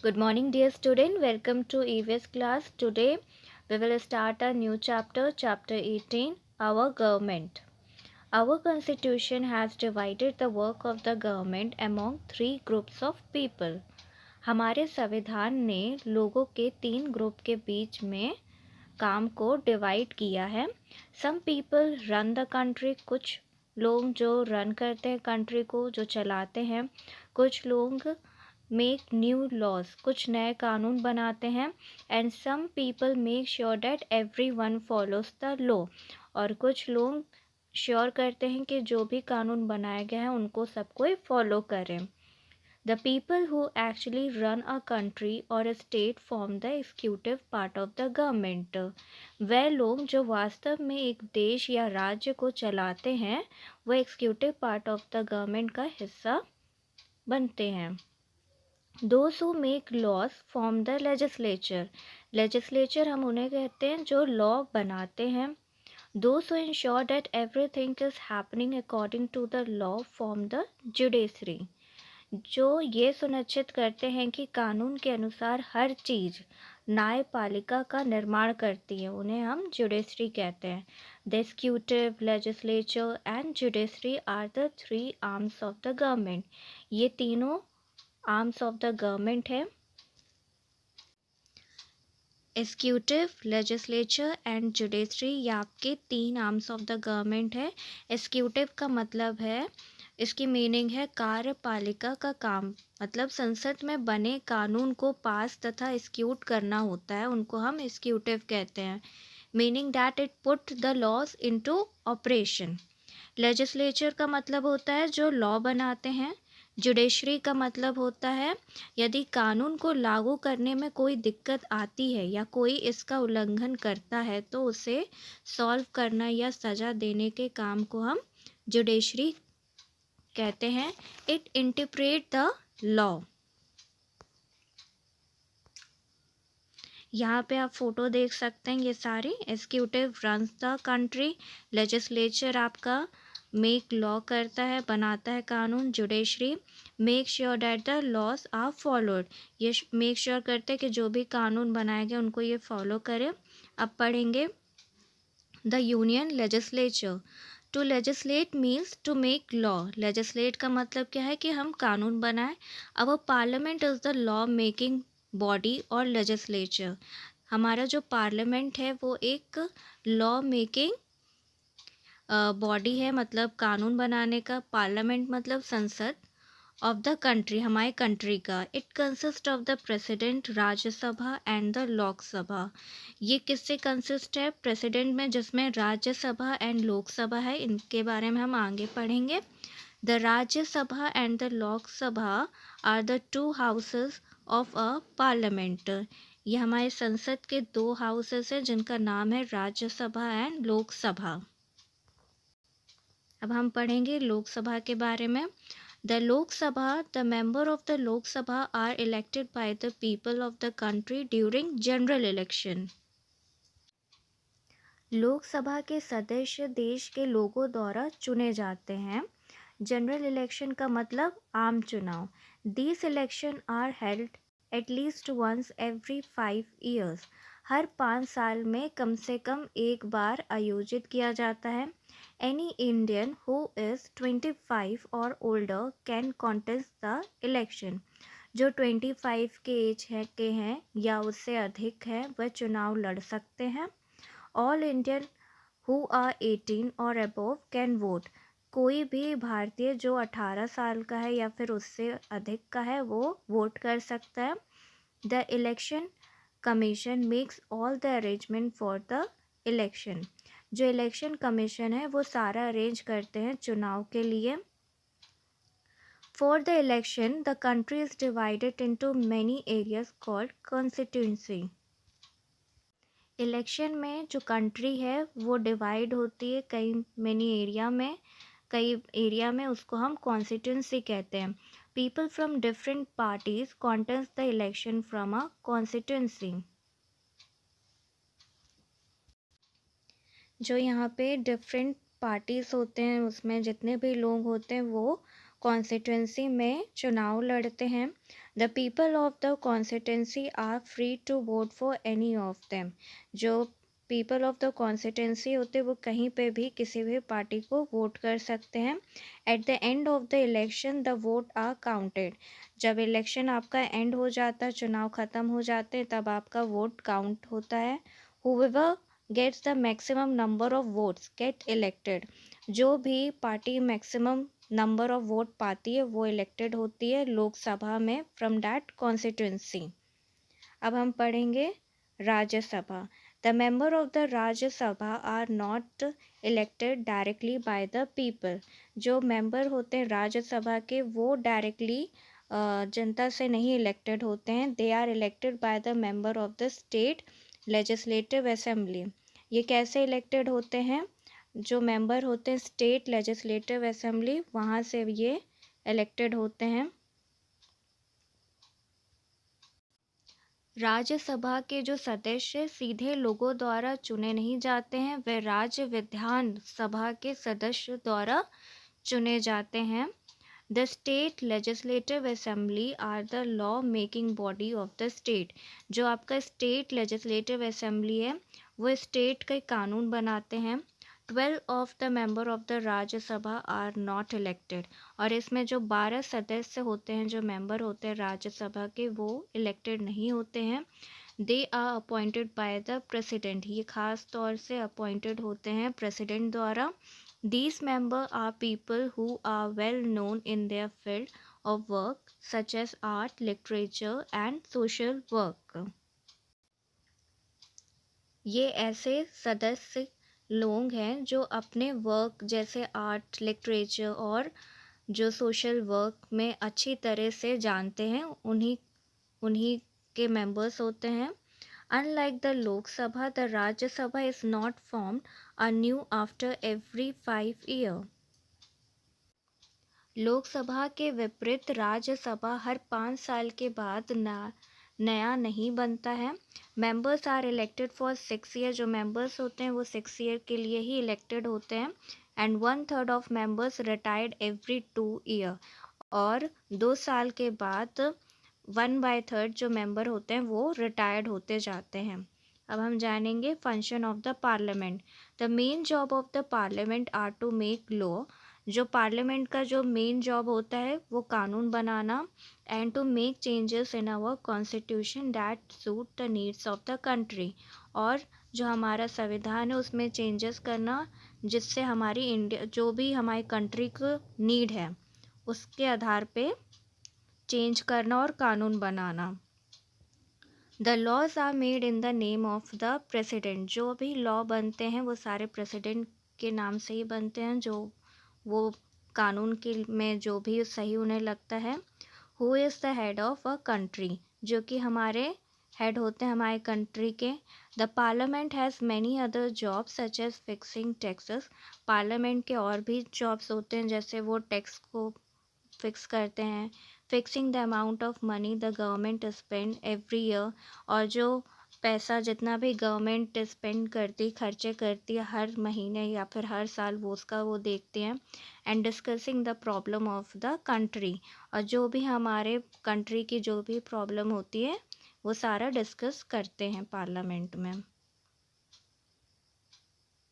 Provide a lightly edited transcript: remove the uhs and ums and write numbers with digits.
Good morning, dear student. Welcome to EVS class. Today we will start a new chapter, chapter 18, Our Government. Our constitution has divided the work of the government among three groups of people. हमारे संविधान ने लोगों के तीन group के बीच में काम को डिवाइड किया है. Some people run the country. कुछ लोग जो रन करते हैं कंट्री को, जो चलाते हैं. कुछ लोग मेक न्यू लॉज, कुछ नए कानून बनाते हैं. And some people make sure that everyone follows the law, और कुछ लोग श्योर करते हैं कि जो भी कानून बनाया गया है उनको सब कोई फॉलो करें. The people who actually run a country और a state form the executive part of the government. वह लोग जो वास्तव में एक देश या राज्य को चलाते हैं वह executive part of the government का हिस्सा बनते हैं. Those who make laws form the legislature. Legislature हम उन्हें कहते हैं जो law बनाते हैं. Those who ensure that everything is happening according to the law form the judiciary. जो ये सुनिश्चित करते हैं कि कानून के अनुसार हर चीज़ न्यायपालिका का निर्माण करती है, उन्हें हम जुडिशरी कहते हैं. The executive, legislature and judiciary are the three arms of the government. ये तीनों आर्म्स ऑफ द गवर्नमेंट है. एग्जीक्यूटिव, लेजिस्लेचर एंड जुडिशरी, ये आपके तीन आर्म्स ऑफ द गवर्नमेंट है. एग्जीक्यूटिव का मतलब है, इसकी मीनिंग है कार्यपालिका का काम, मतलब संसद में बने कानून को पास तथा एग्जीक्यूट करना होता है, उनको हम एग्जीक्यूटिव कहते हैं. Meaning that it put the laws into operation. Legislature का मतलब होता है जो लॉ बनाते हैं. जुडिशरी का मतलब होता है यदि कानून को लागू करने में कोई दिक्कत आती है या कोई इसका उल्लंघन करता है तो उसे सॉल्व करना या सज़ा देने के काम को हम जुडिशरी कहते हैं. It interpret the law. यहाँ पे आप फोटो देख सकते हैं ये सारी. Executive runs the country, legislature आपका मेक लॉ करता है, बनाता है कानून. Judiciary make sure that the laws are followed, ये मेक श्योर करते हैं कि जो भी कानून बनाए गए उनको ये फॉलो करें. अब पढ़ेंगे the union legislature. To legislate means to make law. Legislate का मतलब क्या है कि हम कानून बनाएं. Our parliament is the law making body और लेजिस्लेचर. हमारा जो पार्लियामेंट है वो एक लॉ मेकिंग बॉडी है, मतलब कानून बनाने का. पार्लियामेंट मतलब संसद. ऑफ द कंट्री, हमारे कंट्री का. It consist of the president, Rajya Sabha and the Lok Sabha. ये किससे कंसिस्ट है? प्रेसिडेंट में, जिसमें राज्यसभा एंड लोकसभा है. इनके बारे में हम आगे पढ़ेंगे. The Rajya Sabha and the Lok Sabha are the two houses of a parliament. ये हमारे संसद के दो हाउसेस हैं जिनका नाम है राज्यसभा एंड लोकसभा. अब हम पढ़ेंगे लोकसभा के बारे में. The Lok Sabha, the member of the Lok Sabha are elected by the people of the country during general election. Lok Sabha के सदस्य देश के लोगों द्वारा चुने जाते हैं. जनरल इलेक्शन का मतलब आम चुनाव. These elections are held at least once every 5 years. हर 5 साल में कम से कम एक बार आयोजित किया जाता है. Any Indian who is 25 or older can contest the election. जो 25 के एज के हैं या उससे अधिक हैं वह चुनाव लड़ सकते हैं. All Indian who are 18 or above can vote. कोई भी भारतीय जो 18 साल का है या फिर उससे अधिक का है वो वोट कर सकता है. The election commission makes all the arrangement for the election. जो इलेक्शन कमीशन है वो सारा अरेंज करते हैं चुनाव के लिए. For the election the country is divided into many areas called constituency. Election में जो कंट्री है वो डिवाइड होती है कई मैनी एरिया में. कई एरिया में उसको हम कॉन्स्टिट्यूंसी कहते हैं. People from different parties contest the election from a constituency. जो यहाँ पे डिफरेंट पार्टीज़ होते हैं उसमें जितने भी लोग होते हैं वो कॉन्स्टिट्यूंसी में चुनाव लड़ते हैं. The people of the constituency are free to vote for any of them. जो पीपल ऑफ द कॉन्स्टिट्यूंसी होते वो कहीं पे भी किसी भी पार्टी को वोट कर सकते हैं। At the end of the election the vote are counted. जब इलेक्शन आपका एंड हो जाता है, चुनाव ख़त्म हो जाते हैं, तब आपका वोट काउंट होता है। Whoever gets the maximum number of votes get elected. जो भी party maximum number of vote पाती है वो इलेक्टेड होती है लोकसभा में फ्रॉम दैट कॉन्स्टिट्यूंसी। अब हम पढ़ेंगे Rajya Sabha. The member of the Rajya Sabha are not elected directly by the people. जो मेंबर होते हैं राज्यसभा के वो डायरेक्टली जनता से नहीं इलेक्टेड होते हैं। They are elected by the member of the state legislative assembly. ये कैसे इलेक्टेड होते हैं? जो मेंबर होते हैं स्टेट लेजिस्लेटिव असेंबली, वहाँ से ये इलेक्टेड होते हैं। राज्यसभा के जो सदस्य सीधे लोगों द्वारा चुने नहीं जाते हैं, वे राज्य विधान सभा के सदस्य द्वारा चुने जाते हैं। The state legislative assembly are the law making body of the state. जो आपका स्टेट लेजिस्लेटिव असेंबली है वो स्टेट के कानून बनाते हैं। 12 of the member of the Rajya Sabha are not elected. और इसमें जो 12 सदस्य होते हैं, जो मेंबर होते हैं राज्यसभा के, वो इलेक्टेड नहीं होते हैं। They are appointed by the president. ये खास तौर से अपॉइंटेड होते हैं प्रेसिडेंट द्वारा। These members are people who are well known in their field of work such as art, literature and social work. ये ऐसे सदस्य लोग हैं जो अपने वर्क जैसे आर्ट, लिटरेचर और जो सोशल वर्क में अच्छी तरह से जानते हैं, उन्हीं के मेंबर्स होते हैं। Unlike the Lok Sabha, the Rajya Sabha is not formed anew after every 5 years. Lok Sabha के विपरीत राज्यसभा हर 5 साल के बाद नया नहीं बनता है। Members are elected for 6 year. जो मेंबर्स होते हैं वो 6 ईयर के लिए ही इलेक्टेड होते हैं। And 1/3 of members retired every 2 year. और 2 साल के बाद 1/3 जो मेंबर होते हैं वो रिटायर्ड होते जाते हैं। अब हम जानेंगे function of the parliament. The main job of the parliament are to make law. जो पार्लियामेंट का जो मेन जॉब होता है वो कानून बनाना। And to make changes in our constitution that suit the needs of the country. और जो हमारा संविधान है उसमें चेंजेस करना जिससे हमारी इंडिया, जो भी हमारी कंट्री को नीड है उसके आधार पे चेंज करना और कानून बनाना। The laws are made in the name of the president. जो भी लॉ बनते हैं वो सारे प्रेसिडेंट के नाम से ही बनते हैं, जो वो कानून के में जो भी सही उन्हें लगता है। Who is the head of a country. जो कि हमारे हेड होते हैं हमारे कंट्री के। The parliament has many other jobs such as fixing taxes. Parliament के और भी जॉब्स होते हैं, जैसे वो टैक्स को फिक्स करते हैं। Fixing the amount of money the government spend every year. और जो पैसा जितना भी गवर्नमेंट स्पेंड करती, खर्चे करती है हर महीने या फिर हर साल, वो उसका वो देखते हैं। And discussing the problem of the country. और जो भी हमारे कंट्री की जो भी प्रॉब्लम होती है वो सारा डिस्कस करते हैं पार्लियामेंट में।